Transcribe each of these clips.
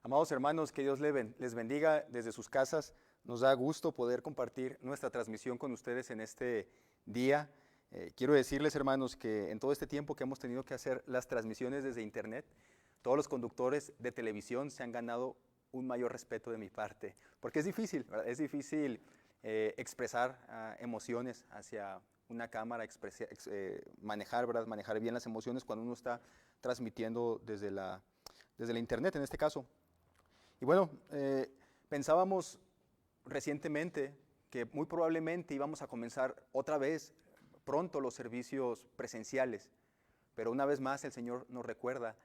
Amados hermanos, que Dios les bendiga desde sus casas. Nos da gusto poder compartir nuestra transmisión con ustedes en este día. Quiero decirles, hermanos, que en todo este tiempo que hemos tenido que hacer las transmisiones desde internet, todos los conductores de televisión se han ganado un mayor respeto de mi parte, porque es difícil, ¿verdad? Es difícil expresar emociones hacia una cámara, manejar, ¿verdad? Manejar bien las emociones cuando uno está transmitiendo desde la internet en este caso. Y bueno, pensábamos recientemente que muy probablemente íbamos a comenzar otra vez pronto los servicios presenciales, pero una vez más el Señor nos recuerda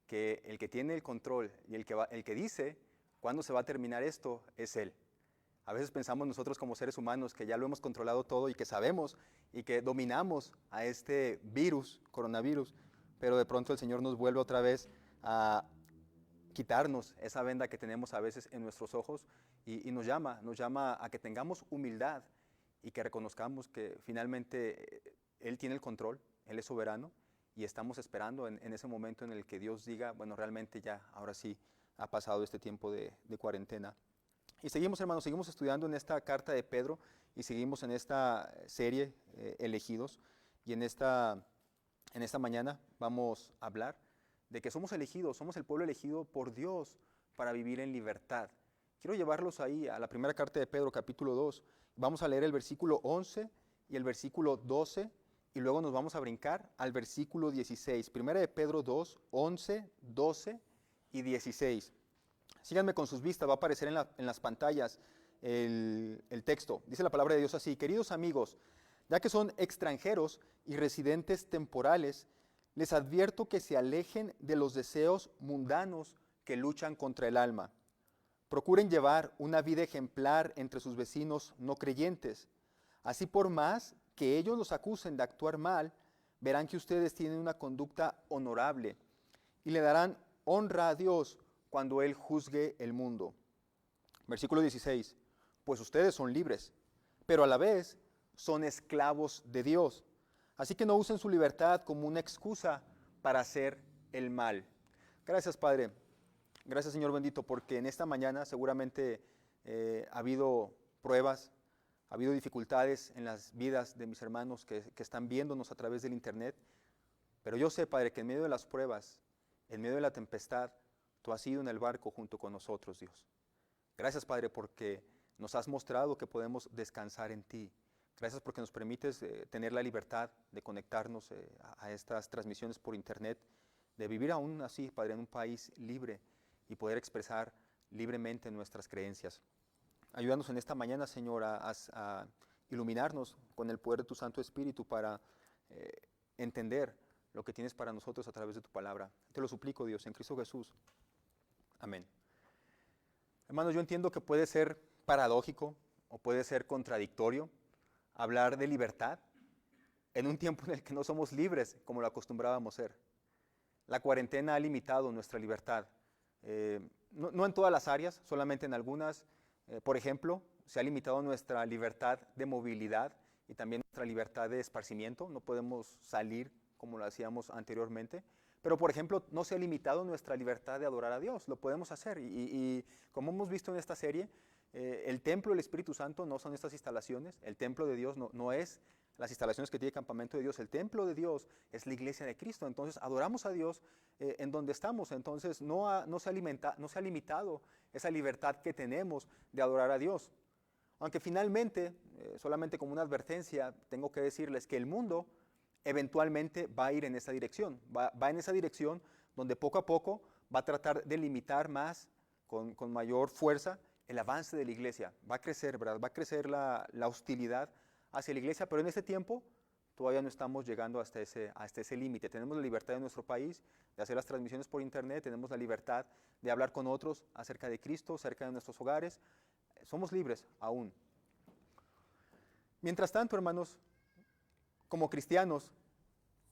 que el que tiene el control y el que dice cuándo se va a terminar esto es Él. A veces pensamos nosotros como seres humanos que ya lo hemos controlado todo y que sabemos y que dominamos a este coronavirus, pero de pronto el Señor nos vuelve otra vez a quitarnos esa venda que tenemos a veces en nuestros ojos y nos llama a que tengamos humildad y que reconozcamos que finalmente Él tiene el control, Él es soberano y estamos esperando en ese momento en el que Dios diga, bueno, realmente ya, ahora sí ha pasado este tiempo de cuarentena. Y seguimos, hermanos, seguimos estudiando en esta carta de Pedro y seguimos en esta serie Elegidos y en esta mañana vamos a hablar de que somos elegidos, somos el pueblo elegido por Dios para vivir en libertad. Quiero llevarlos ahí a la primera carta de Pedro, capítulo 2. Vamos a leer el versículo 11 y el versículo 12 y luego nos vamos a brincar al versículo 16. Primera de Pedro 2, 11, 12 y 16. Síganme con sus vistas, va a aparecer en las pantallas el texto. Dice la palabra de Dios así: queridos amigos, ya que son extranjeros y residentes temporales, les advierto que se alejen de los deseos mundanos que luchan contra el alma. Procuren llevar una vida ejemplar entre sus vecinos no creyentes. Así, por más que ellos los acusen de actuar mal, verán que ustedes tienen una conducta honorable y le darán honra a Dios cuando Él juzgue el mundo. Versículo 16. Pues ustedes son libres, pero a la vez son esclavos de Dios. Así que no usen su libertad como una excusa para hacer el mal. Gracias, Padre. Gracias, Señor bendito, porque en esta mañana seguramente ha habido pruebas, ha habido dificultades en las vidas de mis hermanos que están viéndonos a través del internet. Pero yo sé, Padre, que en medio de las pruebas, en medio de la tempestad, tú has ido en el barco junto con nosotros, Dios. Gracias, Padre, porque nos has mostrado que podemos descansar en ti. Gracias porque nos permites tener la libertad de conectarnos a estas transmisiones por internet, de vivir aún así, Padre, en un país libre y poder expresar libremente nuestras creencias. Ayúdanos en esta mañana, Señor, a iluminarnos con el poder de tu Santo Espíritu para entender lo que tienes para nosotros a través de tu palabra. Te lo suplico, Dios, en Cristo Jesús. Amén. Hermanos, yo entiendo que puede ser paradójico o puede ser contradictorio hablar de libertad en un tiempo en el que no somos libres como lo acostumbrábamos ser. La cuarentena ha limitado nuestra libertad, no en todas las áreas, solamente en algunas. Por ejemplo, se ha limitado nuestra libertad de movilidad y también nuestra libertad de esparcimiento. No podemos salir como lo hacíamos anteriormente. Pero, por ejemplo, no se ha limitado nuestra libertad de adorar a Dios. Lo podemos hacer. Y como hemos visto en esta serie, el templo del Espíritu Santo no son estas instalaciones. El templo de Dios no es las instalaciones que tiene el campamento de Dios. El templo de Dios es la iglesia de Cristo. Entonces, adoramos a Dios en donde estamos. Entonces, no se ha limitado esa libertad que tenemos de adorar a Dios. Aunque finalmente, solamente como una advertencia, tengo que decirles que el mundo eventualmente va a ir en esa dirección, va en esa dirección donde poco a poco va a tratar de limitar más, con mayor fuerza, el avance de la iglesia. Va a crecer, ¿verdad? Va a crecer la hostilidad hacia la iglesia, pero en este tiempo todavía no estamos llegando hasta ese límite. Tenemos la libertad en nuestro país de hacer las transmisiones por internet, tenemos la libertad de hablar con otros acerca de Cristo, cerca de nuestros hogares. Somos libres aún. Mientras tanto, hermanos, como cristianos,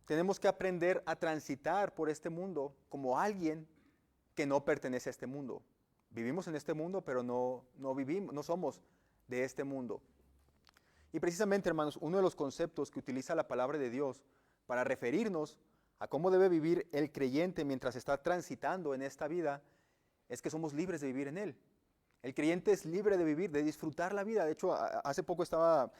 tenemos que aprender a transitar por este mundo como alguien que no pertenece a este mundo. Vivimos en este mundo, pero no somos de este mundo. Y precisamente, hermanos, uno de los conceptos que utiliza la palabra de Dios para referirnos a cómo debe vivir el creyente mientras está transitando en esta vida es que somos libres de vivir en Él. El creyente es libre de vivir, de disfrutar la vida. De hecho, hace poco estaba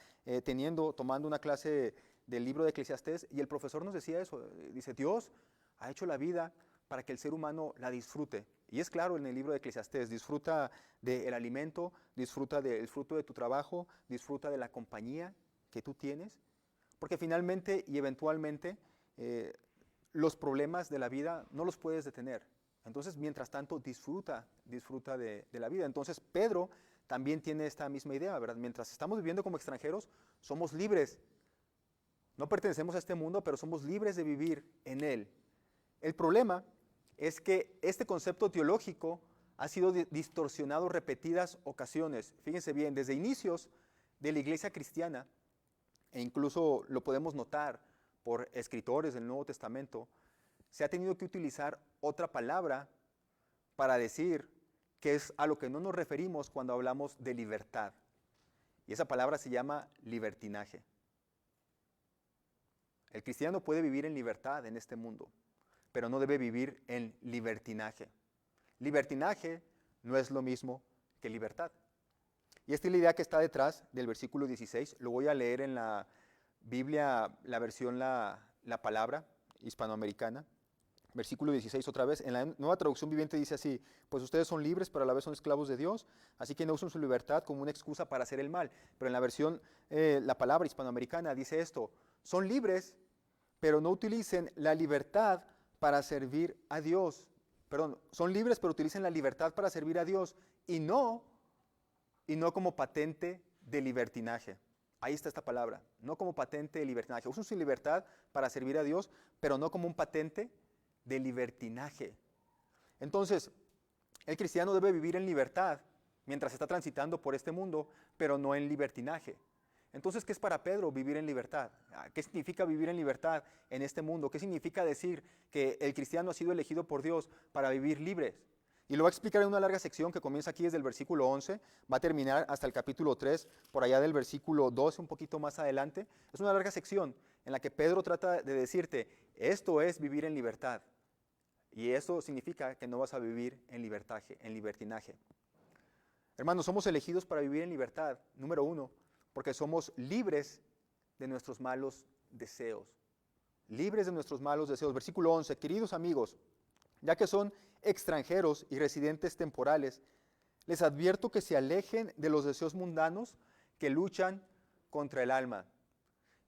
tomando una clase del libro de Eclesiastés y el profesor nos decía eso. Dice, Dios ha hecho la vida para que el ser humano la disfrute. Y es claro en el libro de Eclesiastés, disfruta del alimento, disfruta del fruto de tu trabajo, disfruta de la compañía que tú tienes, porque finalmente y eventualmente los problemas de la vida no los puedes detener. Entonces, mientras tanto, disfruta de la vida. Entonces, Pedro también tiene esta misma idea, ¿verdad? Mientras estamos viviendo como extranjeros, somos libres. No pertenecemos a este mundo, pero somos libres de vivir en él. El problema es que este concepto teológico ha sido distorsionado repetidas ocasiones. Fíjense bien, desde inicios de la iglesia cristiana, e incluso lo podemos notar por escritores del Nuevo Testamento, se ha tenido que utilizar otra palabra para decir que es a lo que no nos referimos cuando hablamos de libertad. Y esa palabra se llama libertinaje. El cristiano puede vivir en libertad en este mundo, pero no debe vivir en libertinaje. Libertinaje no es lo mismo que libertad. Y esta es la idea que está detrás del versículo 16. Lo voy a leer en la Biblia, la versión La Palabra hispanoamericana. Versículo 16 otra vez, en la Nueva Traducción Viviente dice así: pues ustedes son libres, pero a la vez son esclavos de Dios, así que no usen su libertad como una excusa para hacer el mal. Pero en la versión, La Palabra hispanoamericana dice esto: son libres, pero no utilicen la libertad para servir a Dios. Perdón, son libres, pero utilicen la libertad para servir a Dios y no como patente de libertinaje. Ahí está esta palabra, no como patente de libertinaje. Usen su libertad para servir a Dios, pero no como un patente de libertinaje. Entonces, el cristiano debe vivir en libertad mientras está transitando por este mundo, pero no en libertinaje. Entonces, ¿qué es para Pedro vivir en libertad? ¿Qué significa vivir en libertad en este mundo? ¿Qué significa decir que el cristiano ha sido elegido por Dios para vivir libres? Y lo va a explicar en una larga sección que comienza aquí desde el versículo 11, va a terminar hasta el capítulo 3, por allá del versículo 12, un poquito más adelante. Es una larga sección en la que Pedro trata de decirte, esto es vivir en libertad. Y eso significa que no vas a vivir en libertinaje. Hermanos, somos elegidos para vivir en libertad, número 1, porque somos libres de nuestros malos deseos. Libres de nuestros malos deseos. Versículo 11, queridos amigos, ya que son extranjeros y residentes temporales, les advierto que se alejen de los deseos mundanos que luchan contra el alma.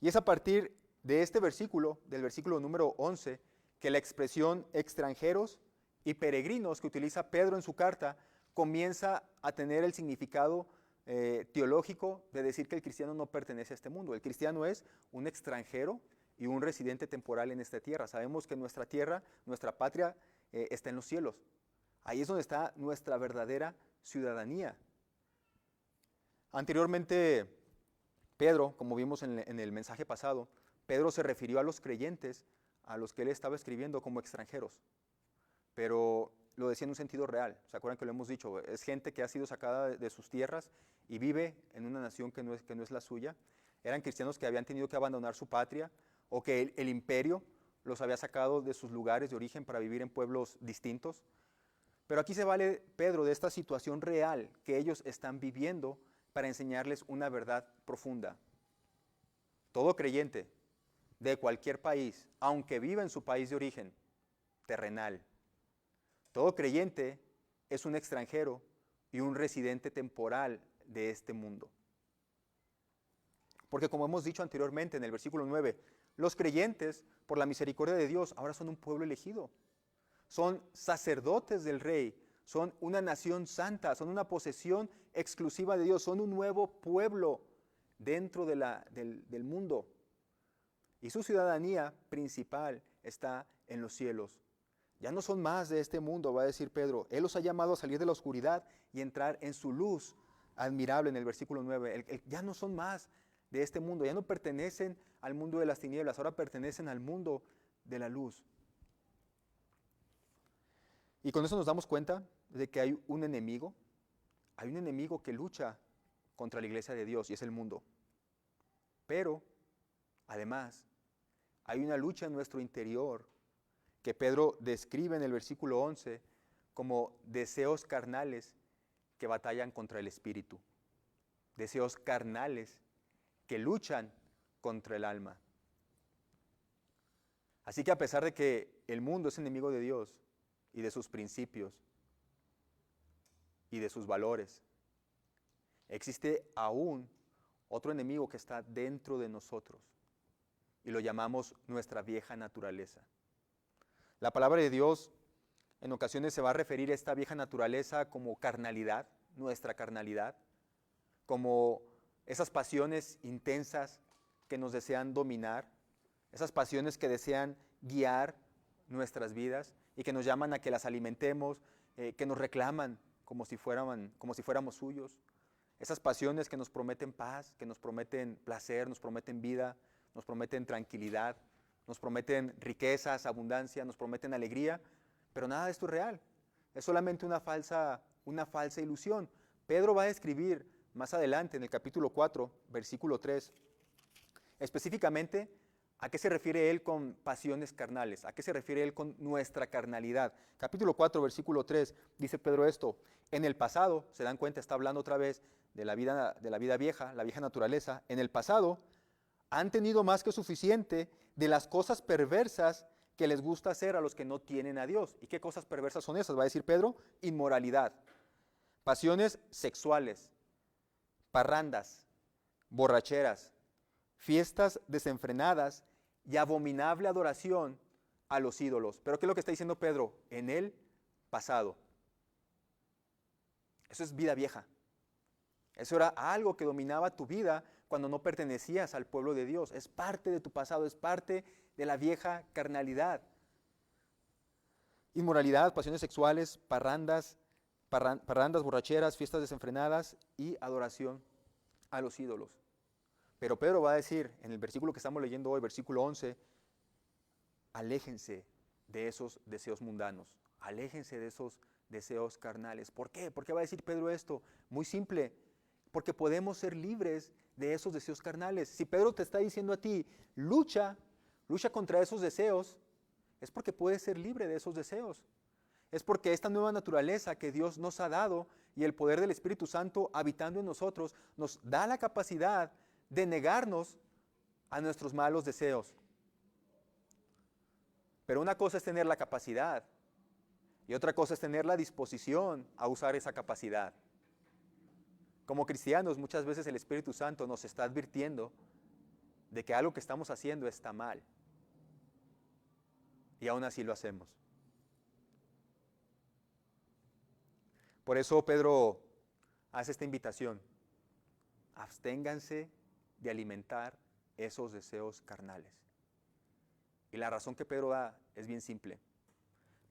Y es a partir de este versículo, del versículo número 11, que la expresión extranjeros y peregrinos que utiliza Pedro en su carta comienza a tener el significado teológico de decir que el cristiano no pertenece a este mundo. El cristiano es un extranjero y un residente temporal en esta tierra. Sabemos que nuestra tierra, nuestra patria, está en los cielos. Ahí es donde está nuestra verdadera ciudadanía. Anteriormente, Pedro, como vimos en el mensaje pasado, Pedro se refirió a los creyentes a los que él estaba escribiendo como extranjeros, pero lo decía en un sentido real. ¿Se acuerdan que lo hemos dicho? Es gente que ha sido sacada de sus tierras y vive en una nación que no es la suya. Eran cristianos que habían tenido que abandonar su patria o que el imperio los había sacado de sus lugares de origen para vivir en pueblos distintos. Pero aquí se vale Pedro de esta situación real que ellos están viviendo para enseñarles una verdad profunda. Todo creyente de cualquier país, aunque viva en su país de origen terrenal, todo creyente es un extranjero y un residente temporal de este mundo. Porque como hemos dicho anteriormente en el versículo 9, los creyentes, por la misericordia de Dios, ahora son un pueblo elegido. Son sacerdotes del Rey, son una nación santa, son una posesión exclusiva de Dios, son un nuevo pueblo dentro del mundo. Y su ciudadanía principal está en los cielos. Ya no son más de este mundo, va a decir Pedro. Él los ha llamado a salir de la oscuridad y entrar en su luz admirable en el versículo 9. Ya no son más de este mundo, ya no pertenecen al mundo de las tinieblas, ahora pertenecen al mundo de la luz. Y con eso nos damos cuenta de que hay un enemigo que lucha contra la iglesia de Dios y es el mundo. Pero, además, hay una lucha en nuestro interior que Pedro describe en el versículo 11 como deseos carnales que batallan contra el espíritu, deseos carnales que luchan contra el alma. Así que a pesar de que el mundo es enemigo de Dios y de sus principios y de sus valores, existe aún otro enemigo que está dentro de nosotros y lo llamamos nuestra vieja naturaleza. La palabra de Dios en ocasiones se va a referir a esta vieja naturaleza como carnalidad, nuestra carnalidad, como esas pasiones intensas que nos desean dominar, esas pasiones que desean guiar nuestras vidas y que nos llaman a que las alimentemos, que nos reclaman como si fuéramos suyos. Esas pasiones que nos prometen paz, que nos prometen placer, nos prometen vida, nos prometen tranquilidad, nos prometen riquezas, abundancia, nos prometen alegría, pero nada de esto es real. Es solamente una falsa ilusión. Pedro va a escribir más adelante en el capítulo 4, versículo 3, específicamente a qué se refiere él con pasiones carnales, a qué se refiere él con nuestra carnalidad. Capítulo 4, versículo 3, dice Pedro esto: en el pasado, se dan cuenta, está hablando otra vez de la vida vieja, la vieja naturaleza. En el pasado han tenido más que suficiente de las cosas perversas que les gusta hacer a los que no tienen a Dios. ¿Y qué cosas perversas son esas? Va a decir Pedro: inmoralidad, pasiones sexuales, parrandas, borracheras, fiestas desenfrenadas y abominable adoración a los ídolos. ¿Pero qué es lo que está diciendo Pedro? En el pasado. Eso es vida vieja. Eso era algo que dominaba tu vida cuando no pertenecías al pueblo de Dios. Es parte de tu pasado, es parte de la vieja carnalidad. Inmoralidad, pasiones sexuales, parrandas, borracheras, fiestas desenfrenadas y adoración a los ídolos. Pero Pedro va a decir en el versículo que estamos leyendo hoy, versículo 11, aléjense de esos deseos mundanos, aléjense de esos deseos carnales. ¿Por qué? ¿Por qué va a decir Pedro esto? Muy simple, porque podemos ser libres de esos deseos carnales. Si Pedro te está diciendo a ti, lucha contra esos deseos, es porque puedes ser libre de esos deseos. Es porque esta nueva naturaleza que Dios nos ha dado y el poder del Espíritu Santo habitando en nosotros nos da la capacidad de negarnos a nuestros malos deseos. Pero una cosa es tener la capacidad y otra cosa es tener la disposición a usar esa capacidad. Como cristianos, muchas veces el Espíritu Santo nos está advirtiendo de que algo que estamos haciendo está mal. Y aún así lo hacemos. Por eso Pedro hace esta invitación: absténganse de alimentar esos deseos carnales. Y la razón que Pedro da es bien simple.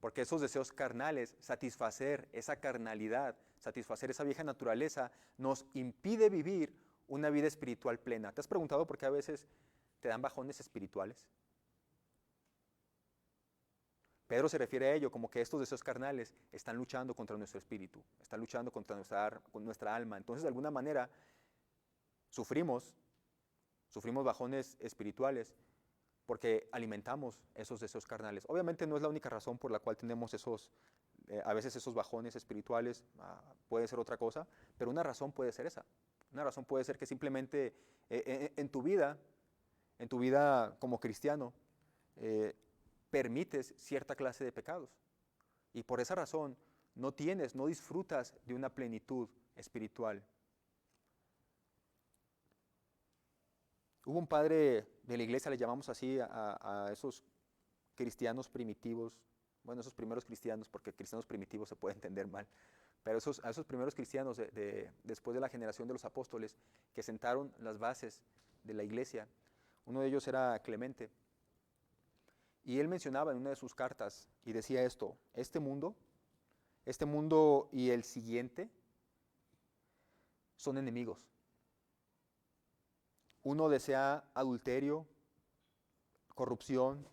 Porque esos deseos carnales, satisfacer esa carnalidad, satisfacer esa vieja naturaleza, nos impide vivir una vida espiritual plena. ¿Te has preguntado por qué a veces te dan bajones espirituales? Pedro se refiere a ello como que estos deseos carnales están luchando contra nuestro espíritu, están luchando contra nuestra alma. Entonces, de alguna manera, sufrimos bajones espirituales porque alimentamos esos deseos carnales. Obviamente no es la única razón por la cual tenemos a veces esos bajones espirituales, puede ser otra cosa, pero una razón puede ser esa. Una razón puede ser que simplemente en tu vida como cristiano, permites cierta clase de pecados. Y por esa razón no disfrutas de una plenitud espiritual. Hubo un padre de la iglesia, le llamamos así a esos cristianos primitivos, bueno, esos primeros cristianos, porque cristianos primitivos se puede entender mal, pero a esos primeros cristianos después de la generación de los apóstoles que sentaron las bases de la iglesia. Uno de ellos era Clemente, y él mencionaba en una de sus cartas y decía esto: este mundo y el siguiente son enemigos. Uno desea adulterio, corrupción,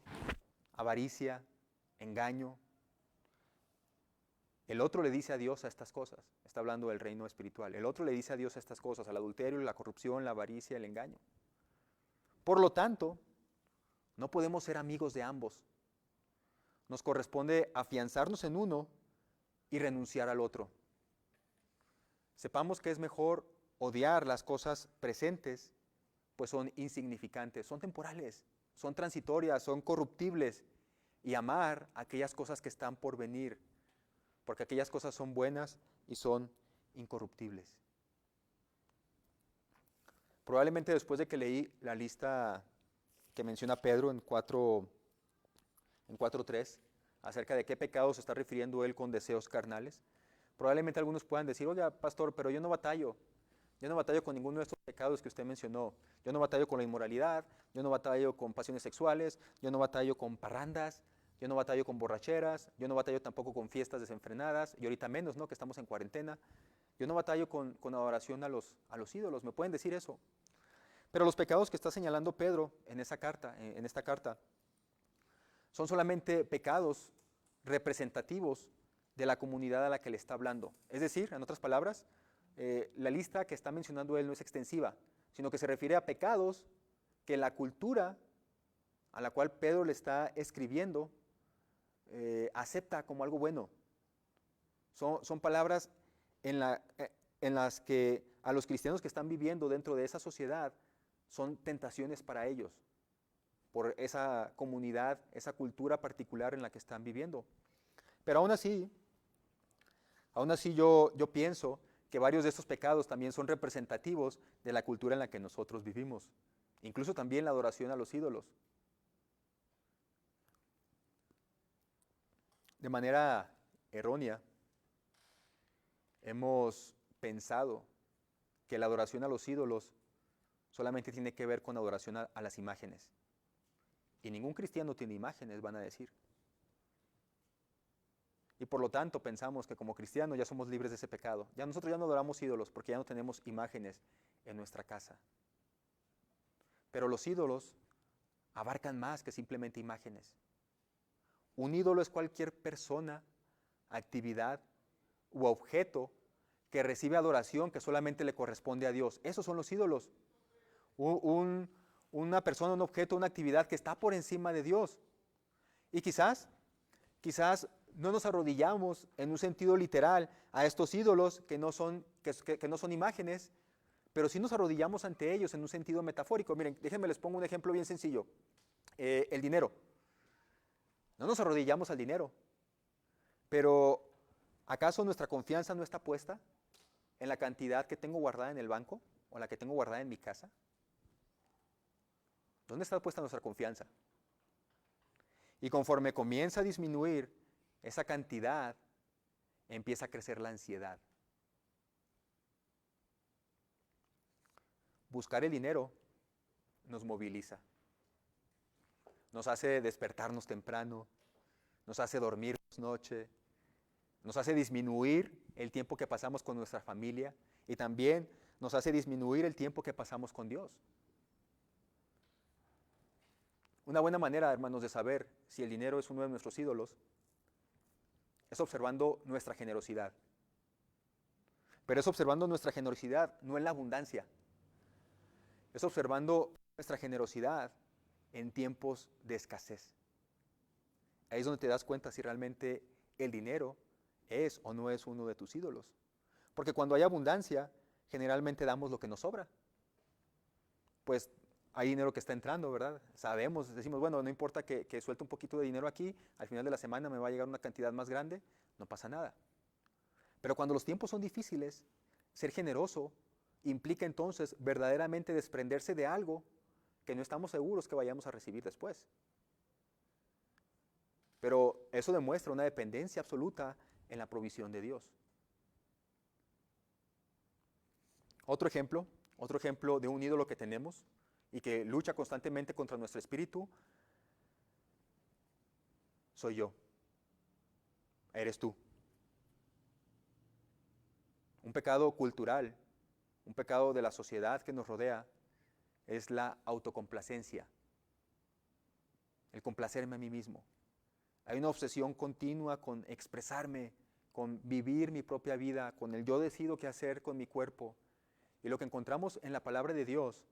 avaricia, engaño. El otro le dice adiós a estas cosas. Está hablando del reino espiritual. El otro le dice adiós a estas cosas: al adulterio, la corrupción, la avaricia, el engaño. Por lo tanto, no podemos ser amigos de ambos. Nos corresponde afianzarnos en uno y renunciar al otro. Sepamos que es mejor odiar las cosas presentes, pues son insignificantes, son temporales, son transitorias, son corruptibles, y amar aquellas cosas que están por venir, porque aquellas cosas son buenas y son incorruptibles. Probablemente después de que leí la lista que menciona Pedro en 4:3, acerca de qué pecados se está refiriendo él con deseos carnales, probablemente algunos puedan decir, oiga, pastor, pero yo no batallo con ninguno de estos pecados que usted mencionó. Yo no batallo con la inmoralidad, yo no batallo con pasiones sexuales, yo no batallo con parrandas, yo no batallo con borracheras, yo no batallo tampoco con fiestas desenfrenadas, y ahorita menos, ¿no?, que estamos en cuarentena. Yo no batallo con adoración a los ídolos, me pueden decir eso. Pero los pecados que está señalando Pedro en esta carta, son solamente pecados representativos de la comunidad a la que le está hablando. Es decir, en otras palabras, la lista que está mencionando él no es extensiva, sino que se refiere a pecados que la cultura a la cual Pedro le está escribiendo acepta como algo bueno. Son palabras en las que a los cristianos que están viviendo dentro de esa sociedad son tentaciones para ellos, por esa comunidad, esa cultura particular en la que están viviendo. Pero aún así yo pienso que varios de estos pecados también son representativos de la cultura en la que nosotros vivimos, incluso también la adoración a los ídolos. De manera errónea, hemos pensado que la adoración a los ídolos solamente tiene que ver con adoración a las imágenes. Y ningún cristiano tiene imágenes, van a decir. Y por lo tanto pensamos que como cristianos ya somos libres de ese pecado. Nosotros ya no adoramos ídolos porque ya no tenemos imágenes en nuestra casa. Pero los ídolos abarcan más que simplemente imágenes. Un ídolo es cualquier persona, actividad u objeto que recibe adoración que solamente le corresponde a Dios. Esos son los ídolos. Una persona, un objeto, una actividad que está por encima de Dios. Y quizás no nos arrodillamos en un sentido literal a estos ídolos que no son imágenes, pero sí nos arrodillamos ante ellos en un sentido metafórico. Miren, déjenme les pongo un ejemplo bien sencillo. El dinero. No nos arrodillamos al dinero, pero ¿acaso nuestra confianza no está puesta en la cantidad que tengo guardada en el banco o la que tengo guardada en mi casa? ¿Dónde está puesta nuestra confianza? Y conforme comienza a disminuir esa cantidad, empieza a crecer la ansiedad. Buscar el dinero nos moviliza, nos hace despertarnos temprano, nos hace dormir noche, nos hace disminuir el tiempo que pasamos con nuestra familia y también nos hace disminuir el tiempo que pasamos con Dios. Una buena manera, hermanos, de saber si el dinero es uno de nuestros ídolos es observando nuestra generosidad. Pero es observando nuestra generosidad, no en la abundancia. Es observando nuestra generosidad en tiempos de escasez. Ahí es donde te das cuenta si realmente el dinero es o no es uno de tus ídolos. Porque cuando hay abundancia, generalmente damos lo que nos sobra. Pues hay dinero que está entrando, ¿verdad? Sabemos, decimos, bueno, no importa que suelte un poquito de dinero aquí, al final de la semana me va a llegar una cantidad más grande, no pasa nada. Pero cuando los tiempos son difíciles, ser generoso implica entonces verdaderamente desprenderse de algo que no estamos seguros que vayamos a recibir después. Pero eso demuestra una dependencia absoluta en la provisión de Dios. Otro ejemplo de un ídolo que tenemos y que lucha constantemente contra nuestro espíritu, soy yo. Eres tú. Un pecado cultural, un pecado de la sociedad que nos rodea, es la autocomplacencia. El complacerme a mí mismo. Hay una obsesión continua con expresarme, con vivir mi propia vida, con el yo decido qué hacer con mi cuerpo. Y lo que encontramos en la palabra de Dios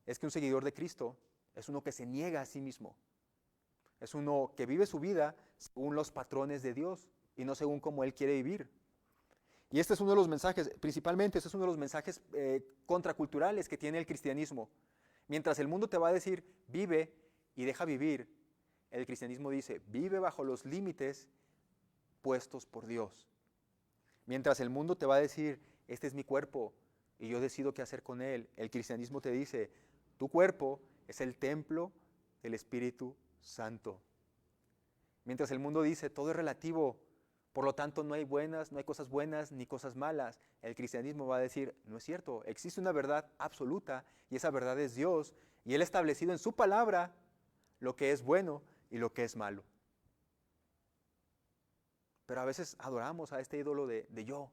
es que un seguidor de Cristo es uno que se niega a sí mismo. Es uno que vive su vida según los patrones de Dios. y no según cómo Él quiere vivir. Y este es uno de los mensajes, principalmente, este es uno de los mensajes contraculturales que tiene el cristianismo. Mientras el mundo te va a decir, vive y deja vivir, el cristianismo dice, vive bajo los límites puestos por Dios. Mientras el mundo te va a decir, este es mi cuerpo y yo decido qué hacer con él, el cristianismo te dice, tu cuerpo es el templo del Espíritu Santo. Mientras el mundo dice, todo es relativo, por lo tanto no hay cosas buenas ni cosas malas, el cristianismo va a decir, no es cierto, existe una verdad absoluta y esa verdad es Dios y Él ha establecido en su palabra lo que es bueno y lo que es malo. Pero a veces adoramos a este ídolo de yo.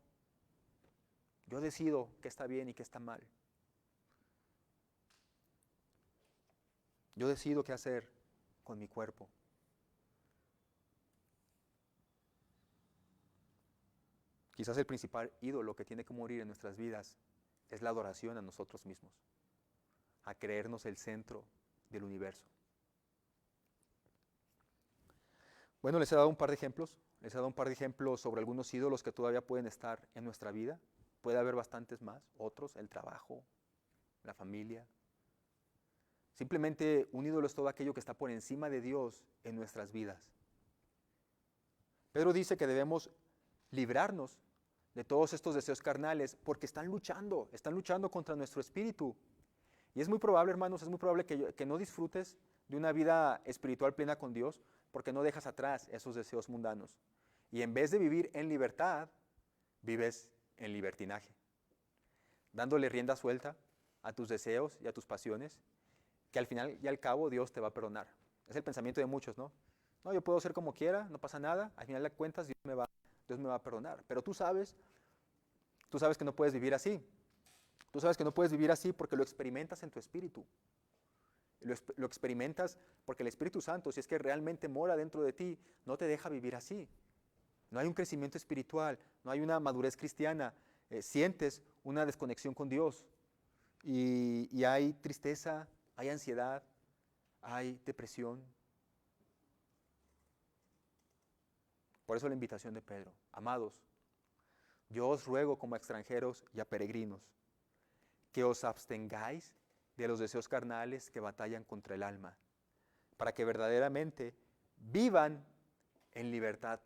Yo decido qué está bien y qué está mal. Yo decido qué hacer con mi cuerpo. Quizás el principal ídolo que tiene que morir en nuestras vidas es la adoración a nosotros mismos, a creernos el centro del universo. Bueno, les he dado un par de ejemplos. Les he dado un par de ejemplos sobre algunos ídolos que todavía pueden estar en nuestra vida. Puede haber bastantes más, otros, el trabajo, la familia. Simplemente un ídolo es todo aquello que está por encima de Dios en nuestras vidas. Pedro dice que debemos librarnos de todos estos deseos carnales porque están luchando contra nuestro espíritu. Y es muy probable, hermanos, es muy probable que no disfrutes de una vida espiritual plena con Dios porque no dejas atrás esos deseos mundanos. Y en vez de vivir en libertad, vives en libertinaje, dándole rienda suelta a tus deseos y a tus pasiones, que al final y al cabo Dios te va a perdonar. Es el pensamiento de muchos, ¿no? No, yo puedo ser como quiera, no pasa nada, al final de cuentas Dios me va a perdonar. Pero tú sabes que no puedes vivir así. Tú sabes que no puedes vivir así porque lo experimentas en tu espíritu. Lo experimentas porque el Espíritu Santo, si es que realmente mora dentro de ti, no te deja vivir así. No hay un crecimiento espiritual, no hay una madurez cristiana. Sientes una desconexión con Dios y hay tristeza, hay ansiedad, hay depresión. Por eso la invitación de Pedro. Amados, yo os ruego como a extranjeros y a peregrinos, que os abstengáis de los deseos carnales que batallan contra el alma, para que verdaderamente vivan en libertad,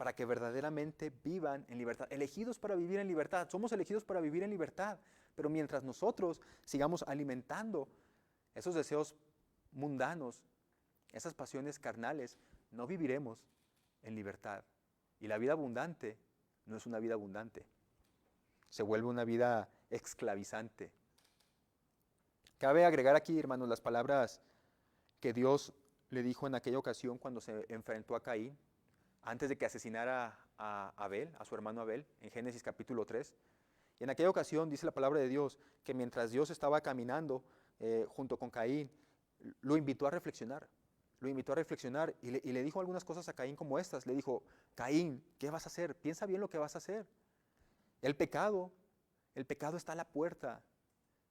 elegidos para vivir en libertad. Somos elegidos para vivir en libertad, pero mientras nosotros sigamos alimentando esos deseos mundanos, esas pasiones carnales, no viviremos en libertad. Y la vida abundante no es una vida abundante, se vuelve una vida esclavizante. Cabe agregar aquí, hermanos, las palabras que Dios le dijo en aquella ocasión cuando se enfrentó a Caín, antes de que asesinara a Abel, a su hermano Abel, en Génesis capítulo 3. Y en aquella ocasión dice la palabra de Dios que mientras Dios estaba caminando junto con Caín, lo invitó a reflexionar. Y le dijo algunas cosas a Caín como estas. Le dijo, Caín, ¿qué vas a hacer? Piensa bien lo que vas a hacer. El pecado está a la puerta,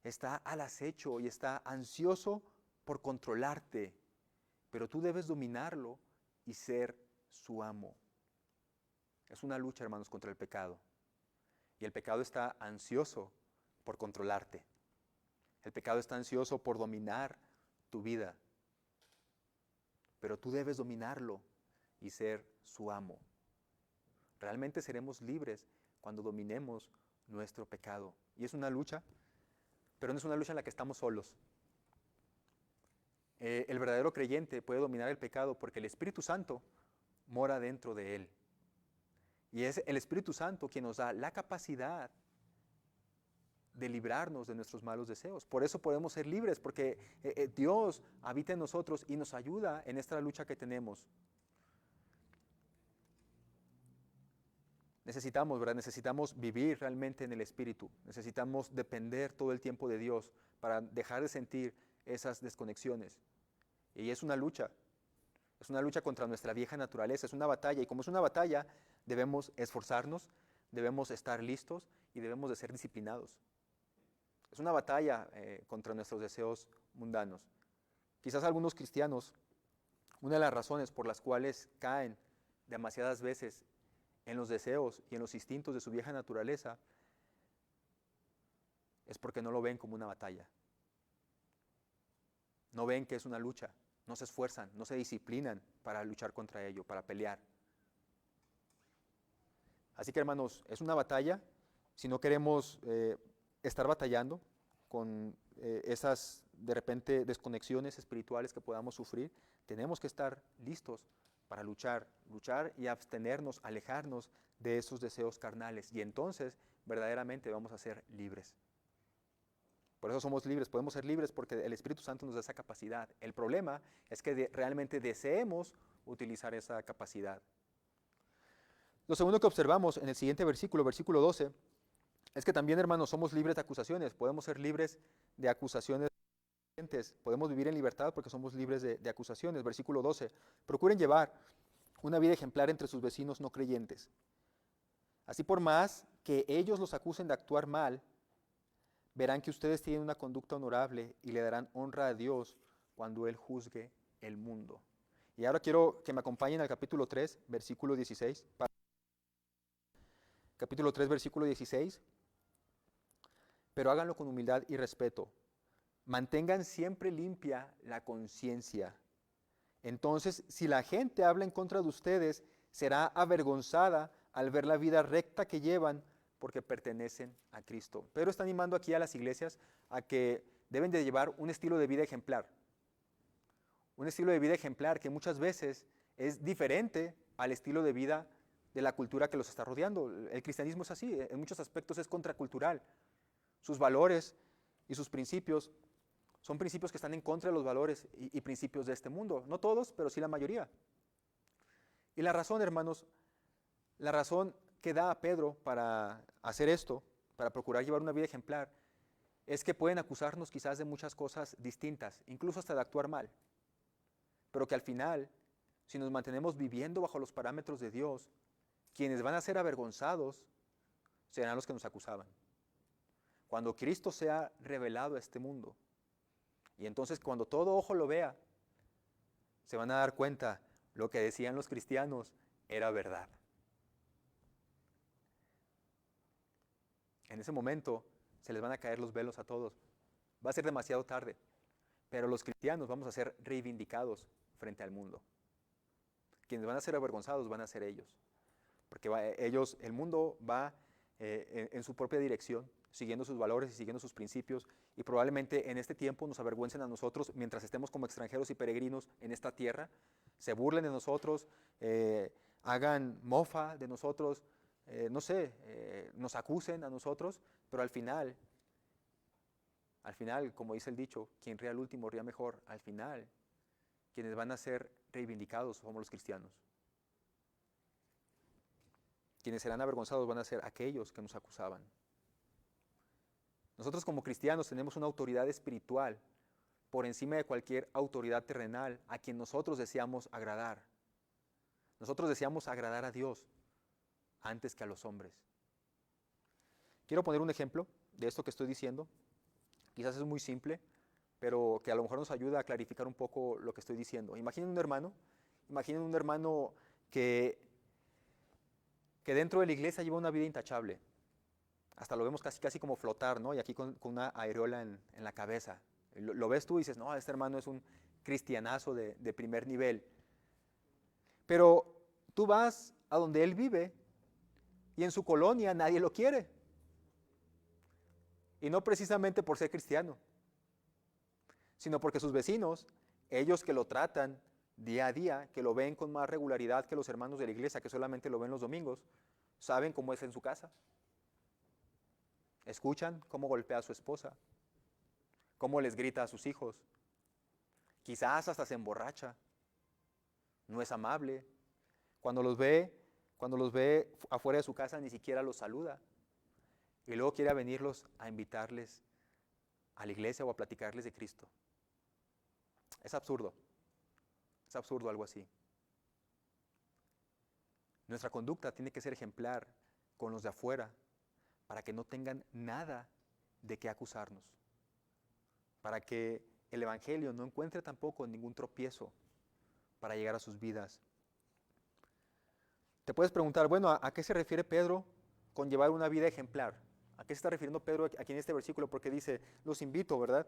está al acecho y está ansioso por controlarte, pero tú debes dominarlo y ser su amo. Es una lucha, hermanos, contra el pecado. Y el pecado está ansioso por controlarte. El pecado está ansioso por dominar tu vida. Pero tú debes dominarlo y ser su amo. Realmente seremos libres cuando dominemos nuestro pecado. Y es una lucha, pero no es una lucha en la que estamos solos. El verdadero creyente puede dominar el pecado porque el Espíritu Santo mora dentro de él. Y es el Espíritu Santo quien nos da la capacidad de librarnos de nuestros malos deseos. Por eso podemos ser libres, porque Dios habita en nosotros y nos ayuda en esta lucha que tenemos. Necesitamos, ¿verdad? Necesitamos vivir realmente en el Espíritu. Necesitamos depender todo el tiempo de Dios para dejar de sentir esas desconexiones. Y es una lucha. Es una lucha contra nuestra vieja naturaleza. Es una batalla. Y como es una batalla, debemos esforzarnos, debemos estar listos y debemos de ser disciplinados. Es una batalla contra nuestros deseos mundanos. Quizás algunos cristianos, una de las razones por las cuales caen demasiadas veces en los deseos y en los instintos de su vieja naturaleza, es porque no lo ven como una batalla. No ven que es una lucha, no se esfuerzan, no se disciplinan para luchar contra ello, para pelear. Así que hermanos, es una batalla. Si no queremos estar batallando con esas de repente desconexiones espirituales que podamos sufrir, tenemos que estar listos para luchar y abstenernos, alejarnos de esos deseos carnales. Y entonces verdaderamente vamos a ser libres. Por eso somos libres, podemos ser libres porque el Espíritu Santo nos da esa capacidad. El problema es que realmente deseemos utilizar esa capacidad. Lo segundo que observamos en el siguiente versículo, versículo 12, es que también, hermanos, somos libres de acusaciones. Podemos ser libres de acusaciones. Podemos vivir en libertad porque somos libres de acusaciones. Versículo 12, procuren llevar una vida ejemplar entre sus vecinos no creyentes. Así, por más que ellos los acusen de actuar mal, verán que ustedes tienen una conducta honorable y le darán honra a Dios cuando Él juzgue el mundo. Y ahora quiero que me acompañen al capítulo 3, versículo 16. Capítulo 3, versículo 16. Pero háganlo con humildad y respeto. Mantengan siempre limpia la conciencia. Entonces, si la gente habla en contra de ustedes, será avergonzada al ver la vida recta que llevan, porque pertenecen a Cristo. Pedro está animando aquí a las iglesias a que deben de llevar un estilo de vida ejemplar. Un estilo de vida ejemplar que muchas veces es diferente al estilo de vida de la cultura que los está rodeando. El cristianismo es así, en muchos aspectos es contracultural. Sus valores y sus principios son principios que están en contra de los valores y principios de este mundo. No todos, pero sí la mayoría. Y la razón, hermanos, la razón que da a Pedro para hacer esto, para procurar llevar una vida ejemplar, es que pueden acusarnos quizás de muchas cosas distintas, incluso hasta de actuar mal, pero que al final, si nos mantenemos viviendo bajo los parámetros de Dios, quienes van a ser avergonzados serán los que nos acusaban. Cuando Cristo sea revelado a este mundo, y entonces cuando todo ojo lo vea, se van a dar cuenta, lo que decían los cristianos era verdad. En ese momento se les van a caer los velos a todos. Va a ser demasiado tarde, pero los cristianos vamos a ser reivindicados frente al mundo. Quienes van a ser avergonzados van a ser ellos, porque el mundo va en su propia dirección, siguiendo sus valores y siguiendo sus principios, y probablemente en este tiempo nos avergüencen a nosotros mientras estemos como extranjeros y peregrinos en esta tierra, se burlen de nosotros, hagan mofa de nosotros, nos acusen a nosotros, pero al final, como dice el dicho, quien ría al último ría mejor. Al final, quienes van a ser reivindicados somos los cristianos. Quienes serán avergonzados van a ser aquellos que nos acusaban. Nosotros como cristianos tenemos una autoridad espiritual por encima de cualquier autoridad terrenal a quien nosotros deseamos agradar. Nosotros deseamos agradar a Dios antes que a los hombres. Quiero poner un ejemplo de esto que estoy diciendo. Quizás es muy simple, pero que a lo mejor nos ayuda a clarificar un poco lo que estoy diciendo. Imaginen un hermano que dentro de la iglesia lleva una vida intachable. Hasta lo vemos casi como flotar, ¿no? Y aquí con una areola en la cabeza. Lo ves tú y dices, no, este hermano es un cristianazo de primer nivel. Pero tú vas a donde él vive y en su colonia nadie lo quiere. Y no precisamente por ser cristiano, sino porque sus vecinos, ellos que lo tratan día a día, que lo ven con más regularidad que los hermanos de la iglesia, que solamente lo ven los domingos, saben cómo es en su casa. Escuchan cómo golpea a su esposa, cómo les grita a sus hijos. Quizás hasta se emborracha, no es amable. Cuando los ve afuera de su casa ni siquiera los saluda. Y luego quiere venirlos a invitarles a la iglesia o a platicarles de Cristo. Es absurdo algo así. Nuestra conducta tiene que ser ejemplar con los de afuera para que no tengan nada de qué acusarnos. Para que el Evangelio no encuentre tampoco ningún tropiezo para llegar a sus vidas. Te puedes preguntar, bueno, ¿a qué se refiere Pedro con llevar una vida ejemplar? ¿A qué se está refiriendo Pedro aquí en este versículo? Porque dice, los invito, ¿verdad?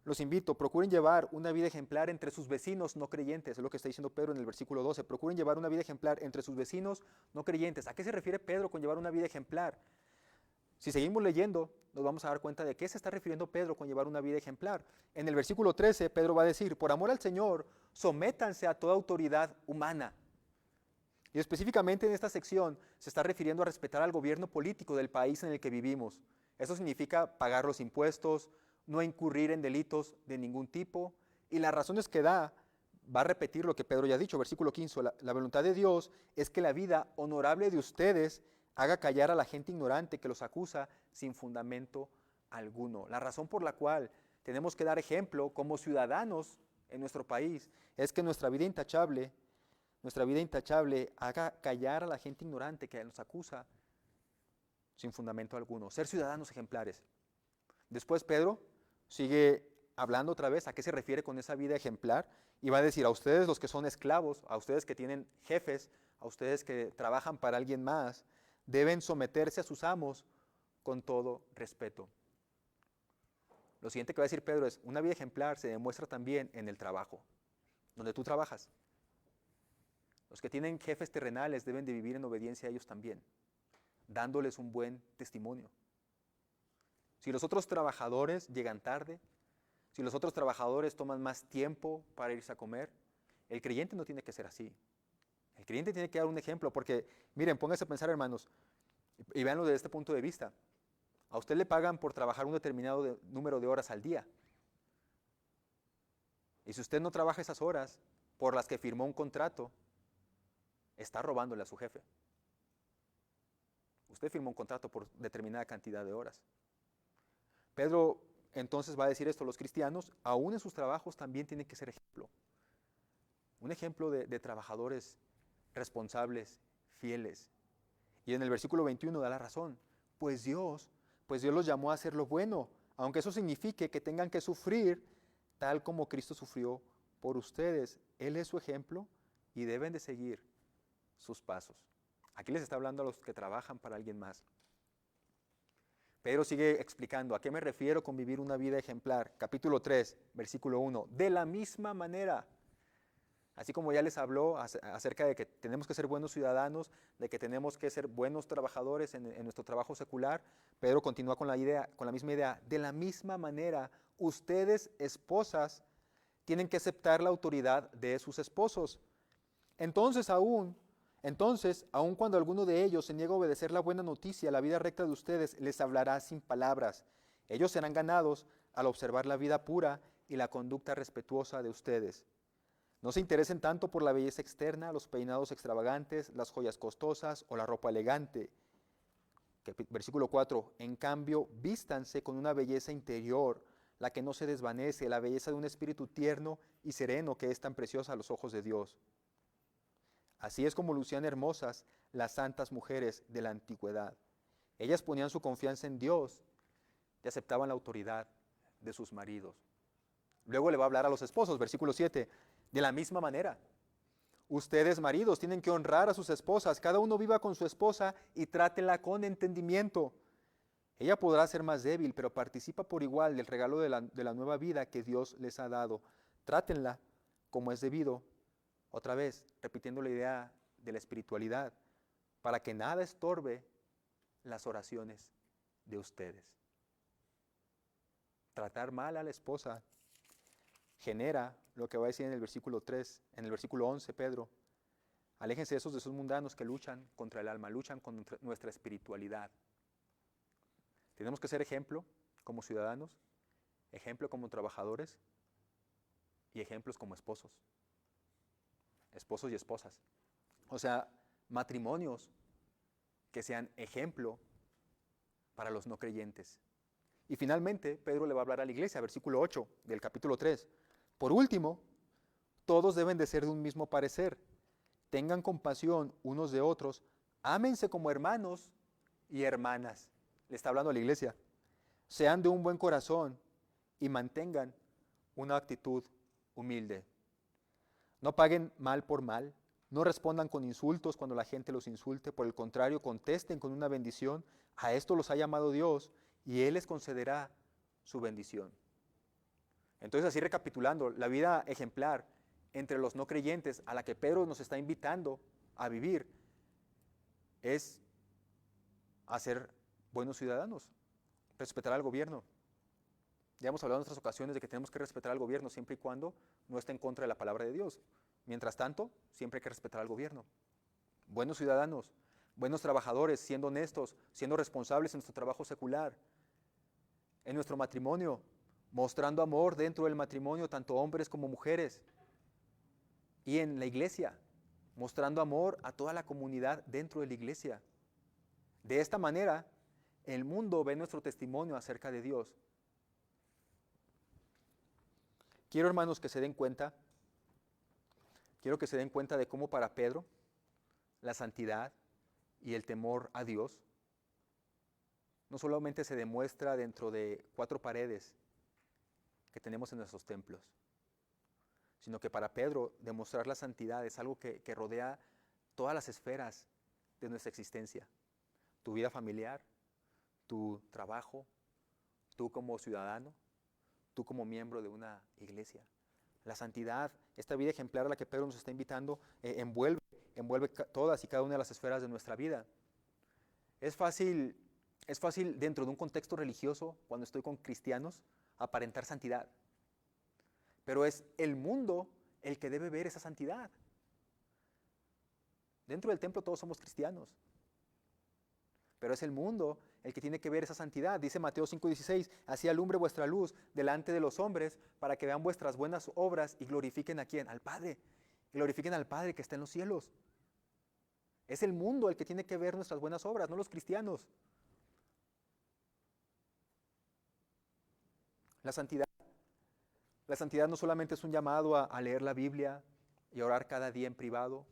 Los invito, procuren llevar una vida ejemplar entre sus vecinos no creyentes. Es lo que está diciendo Pedro en el versículo 12. Procuren llevar una vida ejemplar entre sus vecinos no creyentes. ¿A qué se refiere Pedro con llevar una vida ejemplar? Si seguimos leyendo, nos vamos a dar cuenta de qué se está refiriendo Pedro con llevar una vida ejemplar. En el versículo 13, Pedro va a decir, por amor al Señor, sométanse a toda autoridad humana. Y específicamente en esta sección se está refiriendo a respetar al gobierno político del país en el que vivimos. Eso significa pagar los impuestos, no incurrir en delitos de ningún tipo. Y las razones que da, va a repetir lo que Pedro ya ha dicho, versículo 15, la voluntad de Dios es que la vida honorable de ustedes haga callar a la gente ignorante que los acusa sin fundamento alguno. La razón por la cual tenemos que dar ejemplo como ciudadanos en nuestro país es que nuestra vida intachable haga callar a la gente ignorante que nos acusa sin fundamento alguno. Ser ciudadanos ejemplares. Después Pedro sigue hablando otra vez a qué se refiere con esa vida ejemplar y va a decir a ustedes los que son esclavos, a ustedes que tienen jefes, a ustedes que trabajan para alguien más, deben someterse a sus amos con todo respeto. Lo siguiente que va a decir Pedro es, una vida ejemplar se demuestra también en el trabajo, donde tú trabajas. Los que tienen jefes terrenales deben de vivir en obediencia a ellos también, dándoles un buen testimonio. Si los otros trabajadores llegan tarde, si los otros trabajadores toman más tiempo para irse a comer, el creyente no tiene que ser así. El creyente tiene que dar un ejemplo, porque miren, pónganse a pensar, hermanos, y véanlo desde este punto de vista. A usted le pagan por trabajar un determinado número de horas al día. Y si usted no trabaja esas horas por las que firmó un contrato, está robándole a su jefe. Usted firmó un contrato por determinada cantidad de horas. Pedro entonces va a decir esto, los cristianos, aún en sus trabajos también tienen que ser ejemplo. Un ejemplo de trabajadores responsables, fieles. Y en el versículo 21 da la razón, pues Dios los llamó a hacer lo bueno, aunque eso signifique que tengan que sufrir tal como Cristo sufrió por ustedes. Él es su ejemplo y deben de seguir sus pasos. Aquí les está hablando a los que trabajan para alguien más. Pedro sigue explicando, ¿a qué me refiero con vivir una vida ejemplar? Capítulo 3, versículo 1. De la misma manera, así como ya les habló acerca de que tenemos que ser buenos ciudadanos, de que tenemos que ser buenos trabajadores en nuestro trabajo secular, Pedro continúa con la misma idea. De la misma manera, ustedes, esposas, tienen que aceptar la autoridad de sus esposos. Entonces, aun cuando alguno de ellos se niega a obedecer la buena noticia, la vida recta de ustedes les hablará sin palabras. Ellos serán ganados al observar la vida pura y la conducta respetuosa de ustedes. No se interesen tanto por la belleza externa, los peinados extravagantes, las joyas costosas o la ropa elegante. Versículo 4, en cambio, vístanse con una belleza interior, la que no se desvanece, la belleza de un espíritu tierno y sereno que es tan preciosa a los ojos de Dios. Así es como lucían hermosas las santas mujeres de la antigüedad. Ellas ponían su confianza en Dios y aceptaban la autoridad de sus maridos. Luego le va a hablar a los esposos, versículo 7, de la misma manera. Ustedes, maridos, tienen que honrar a sus esposas, cada uno viva con su esposa y trátenla con entendimiento. Ella podrá ser más débil, pero participa por igual del regalo de la nueva vida que Dios les ha dado. Trátenla como es debido. Otra vez, repitiendo la idea de la espiritualidad, para que nada estorbe las oraciones de ustedes. Tratar mal a la esposa genera lo que va a decir en el versículo 3, en el versículo 11, Pedro. Aléjense de esos deseos mundanos que luchan contra el alma, luchan contra nuestra espiritualidad. Tenemos que ser ejemplo como ciudadanos, ejemplo como trabajadores y ejemplos como esposos y esposas. O sea, matrimonios que sean ejemplo para los no creyentes. Y finalmente, Pedro le va a hablar a la iglesia, versículo 8 del capítulo 3. Por último, todos deben de ser de un mismo parecer. Tengan compasión unos de otros, ámense como hermanos y hermanas. Le está hablando a la iglesia. Sean de un buen corazón y mantengan una actitud humilde. No paguen mal por mal, No respondan con insultos cuando la gente los insulte, por el contrario, contesten con una bendición. A esto los ha llamado Dios y Él les concederá su bendición. Entonces, así recapitulando, la vida ejemplar entre los no creyentes a la que Pedro nos está invitando a vivir es a ser buenos ciudadanos, respetar al gobierno. Ya hemos hablado en otras ocasiones de que tenemos que respetar al gobierno siempre y cuando no esté en contra de la palabra de Dios. Mientras tanto, siempre hay que respetar al gobierno. Buenos ciudadanos, buenos trabajadores, siendo honestos, siendo responsables en nuestro trabajo secular, en nuestro matrimonio, mostrando amor dentro del matrimonio, tanto hombres como mujeres, y en la iglesia, mostrando amor a toda la comunidad dentro de la iglesia. De esta manera, el mundo ve nuestro testimonio acerca de Dios. Quiero, hermanos, que se den cuenta, de cómo para Pedro la santidad y el temor a Dios no solamente se demuestra dentro de 4 paredes que tenemos en nuestros templos, sino que para Pedro demostrar la santidad es algo que rodea todas las esferas de nuestra existencia. Tu vida familiar, tu trabajo, tú como ciudadano, tú como miembro de una iglesia. La santidad, esta vida ejemplar a la que Pedro nos está invitando, envuelve todas y cada una de las esferas de nuestra vida. Es fácil dentro de un contexto religioso, cuando estoy con cristianos, aparentar santidad. Pero es el mundo el que debe ver esa santidad. Dentro del templo todos somos cristianos, pero es el mundo el que tiene que ver esa santidad. Dice Mateo 5:16, así alumbre vuestra luz delante de los hombres para que vean vuestras buenas obras y glorifiquen ¿a quién? Al Padre. Glorifiquen al Padre que está en los cielos. Es el mundo el que tiene que ver nuestras buenas obras, no los cristianos. La santidad no solamente es un llamado a leer la Biblia y a orar cada día en privado.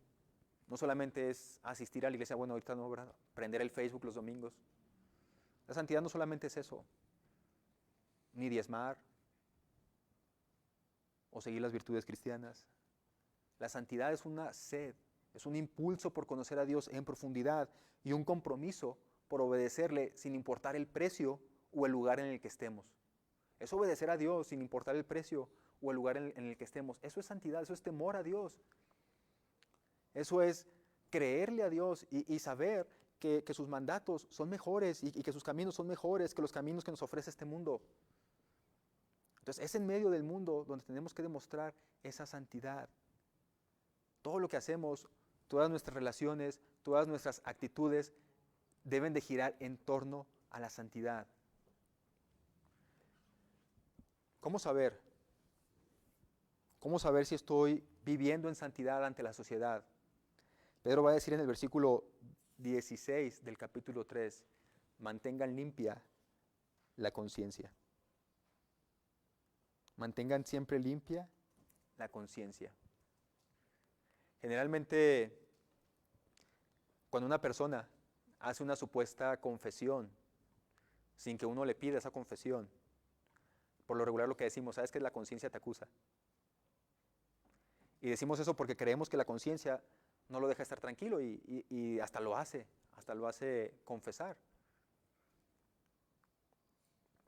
No solamente es asistir a la iglesia, bueno, ahorita no, ¿verdad? Prender el Facebook los domingos. La santidad no solamente es eso, ni diezmar o seguir las virtudes cristianas. La santidad es una sed, es un impulso por conocer a Dios en profundidad y un compromiso por obedecerle sin importar el precio o el lugar en el que estemos. Es obedecer a Dios sin importar el precio o el lugar en el que estemos. Eso es santidad, eso es temor a Dios. Eso es creerle a Dios y saber que sus mandatos son mejores y que sus caminos son mejores que los caminos que nos ofrece este mundo. Entonces es en medio del mundo donde tenemos que demostrar esa santidad. Todo lo que hacemos, todas nuestras relaciones, todas nuestras actitudes deben de girar en torno a la santidad. ¿Cómo saber? ¿Cómo saber si estoy viviendo en santidad ante la sociedad? Pedro va a decir en el versículo 16 del capítulo 3, mantengan limpia la conciencia. Mantengan siempre limpia la conciencia. Generalmente, cuando una persona hace una supuesta confesión, sin que uno le pida esa confesión, por lo regular lo que decimos, ¿sabes qué? La conciencia te acusa. Y decimos eso porque creemos que la conciencia no lo deja estar tranquilo y hasta lo hace confesar.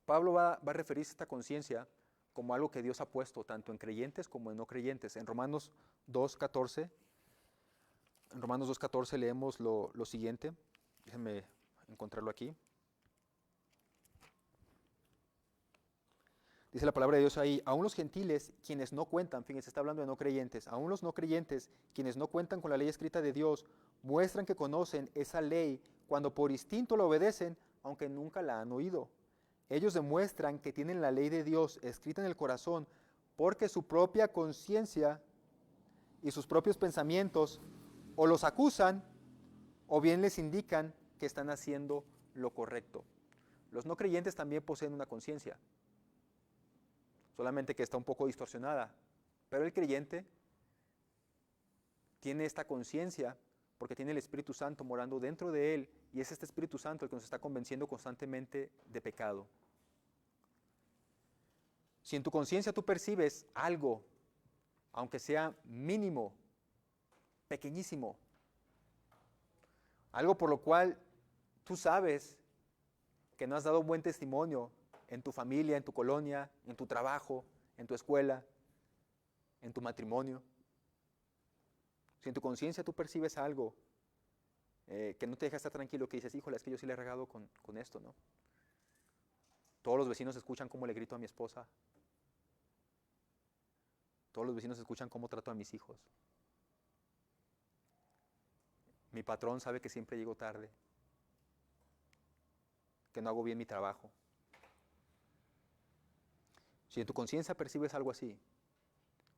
Pablo va a referirse a esta conciencia como algo que Dios ha puesto tanto en creyentes como en no creyentes. En Romanos 2:14 leemos lo siguiente. Déjenme encontrarlo aquí. Dice la palabra de Dios ahí, aún los gentiles, quienes no cuentan, fíjense, está hablando de no creyentes, aún los no creyentes, quienes no cuentan con la ley escrita de Dios, muestran que conocen esa ley cuando por instinto la obedecen, aunque nunca la han oído. Ellos demuestran que tienen la ley de Dios escrita en el corazón, porque su propia conciencia y sus propios pensamientos o los acusan, o bien les indican que están haciendo lo correcto. Los no creyentes también poseen una conciencia, solamente que está un poco distorsionada. Pero el creyente tiene esta conciencia porque tiene el Espíritu Santo morando dentro de él y es este Espíritu Santo el que nos está convenciendo constantemente de pecado. Si en tu conciencia tú percibes algo, aunque sea mínimo, pequeñísimo. Algo por lo cual tú sabes que no has dado buen testimonio en tu familia, en tu colonia, en tu trabajo, en tu escuela, en tu matrimonio. Si en tu conciencia tú percibes algo que no te deja estar tranquilo, que dices, híjole, es que yo sí le he regado con esto, ¿no? Todos los vecinos escuchan cómo le grito a mi esposa. Todos los vecinos escuchan cómo trato a mis hijos. Mi patrón sabe que siempre llego tarde, que no hago bien mi trabajo. Si en tu conciencia percibes algo así,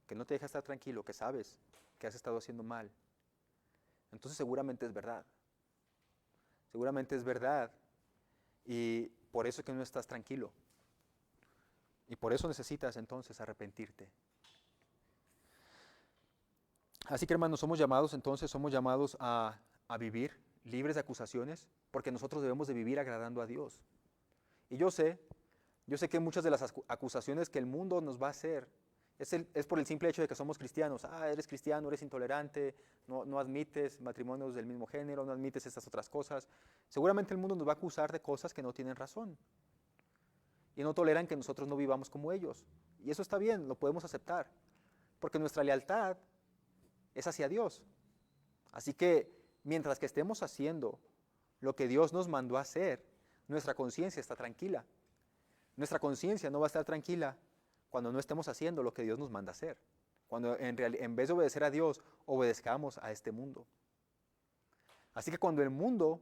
que no te deja estar tranquilo, que sabes que has estado haciendo mal, entonces seguramente es verdad. Seguramente es verdad y por eso es que no estás tranquilo. Y por eso necesitas entonces arrepentirte. Así que hermanos, somos llamados a vivir libres de acusaciones, porque nosotros debemos de vivir agradando a Dios. Y yo sé que muchas de las acusaciones que el mundo nos va a hacer es por el simple hecho de que somos cristianos. Eres cristiano, eres intolerante, no admites matrimonios del mismo género, no admites estas otras cosas. Seguramente el mundo nos va a acusar de cosas que no tienen razón. Y no toleran que nosotros no vivamos como ellos. Y eso está bien, lo podemos aceptar, porque nuestra lealtad es hacia Dios. Así que mientras que estemos haciendo lo que Dios nos mandó a hacer, nuestra conciencia está tranquila. Nuestra conciencia no va a estar tranquila cuando no estemos haciendo lo que Dios nos manda a hacer. Cuando en vez de obedecer a Dios, obedezcamos a este mundo. Así que cuando el mundo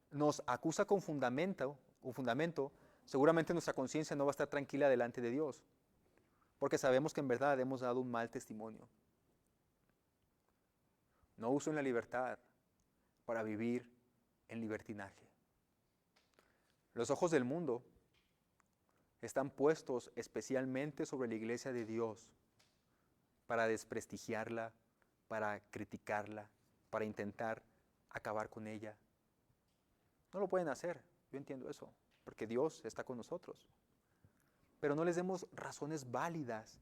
nos acusa con fundamento, seguramente nuestra conciencia no va a estar tranquila delante de Dios, porque sabemos que en verdad hemos dado un mal testimonio. No usen la libertad para vivir en libertinaje. Los ojos del mundo están puestos especialmente sobre la iglesia de Dios para desprestigiarla, para criticarla, para intentar acabar con ella. No lo pueden hacer, yo entiendo eso, porque Dios está con nosotros. Pero no les demos razones válidas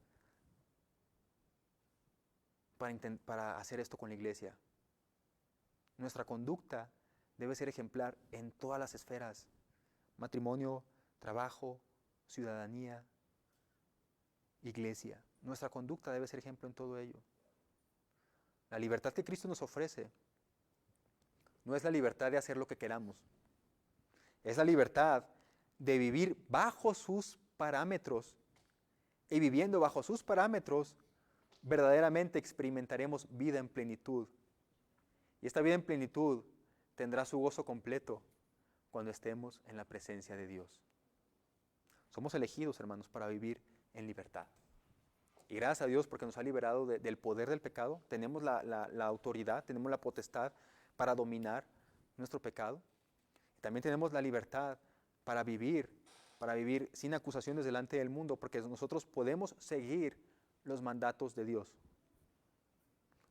para hacer esto con la iglesia. Nuestra conducta debe ser ejemplar en todas las esferas: matrimonio, trabajo, ciudadanía, iglesia. Nuestra conducta debe ser ejemplo en todo ello. La libertad que Cristo nos ofrece no es la libertad de hacer lo que queramos. Es la libertad de vivir bajo sus parámetros. Y viviendo bajo sus parámetros, verdaderamente experimentaremos vida en plenitud. Y esta vida en plenitud tendrá su gozo completo cuando estemos en la presencia de Dios. Somos elegidos, hermanos, para vivir en libertad. Y gracias a Dios porque nos ha liberado del poder del pecado. Tenemos la autoridad, tenemos la potestad para dominar nuestro pecado. También tenemos la libertad para vivir sin acusaciones delante del mundo, porque nosotros podemos seguir los mandatos de Dios.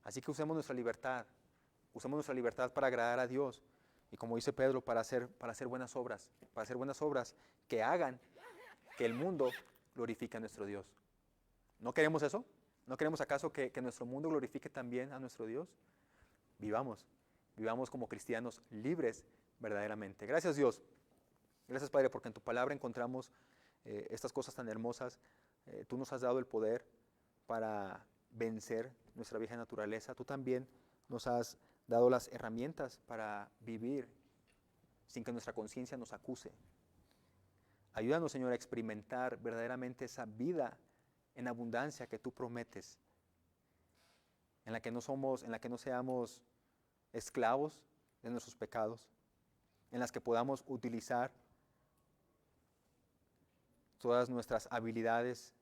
Así que usemos nuestra libertad para agradar a Dios. Y como dice Pedro, para hacer buenas obras que hagan que el mundo glorifique a nuestro Dios. ¿No queremos eso? ¿No queremos acaso que nuestro mundo glorifique también a nuestro Dios? Vivamos como cristianos libres verdaderamente. Gracias Dios. Gracias Padre, porque en tu palabra encontramos estas cosas tan hermosas. Tú nos has dado el poder para vencer nuestra vieja naturaleza. Tú también nos has dado las herramientas para vivir sin que nuestra conciencia nos acuse. Ayúdanos, Señor, a experimentar verdaderamente esa vida en abundancia que tú prometes, en la que no seamos esclavos de nuestros pecados, en las que podamos utilizar todas nuestras habilidades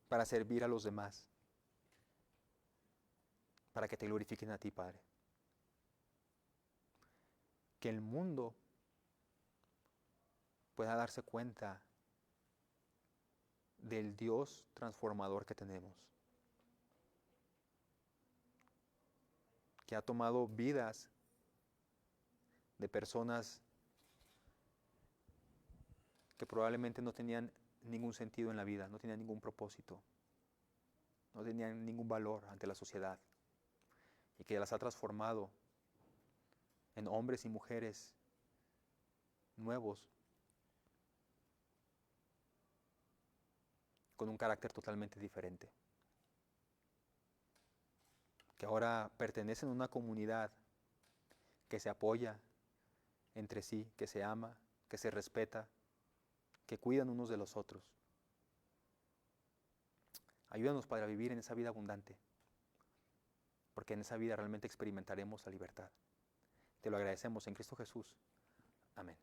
para servir a los demás, para que te glorifiquen a ti, Padre. Que el mundo pueda darse cuenta del Dios transformador que tenemos, que ha tomado vidas de personas que probablemente no tenían ningún sentido en la vida, no tenían ningún propósito, no tenían ningún valor ante la sociedad. y que las ha transformado en hombres y mujeres nuevos, con un carácter totalmente diferente, que ahora pertenecen a una comunidad que se apoya entre sí, que se ama, que se respeta, que cuidan unos de los otros. Ayúdanos, Padre, a vivir en esa vida abundante, porque en esa vida realmente experimentaremos la libertad. Te lo agradecemos en Cristo Jesús. Amén.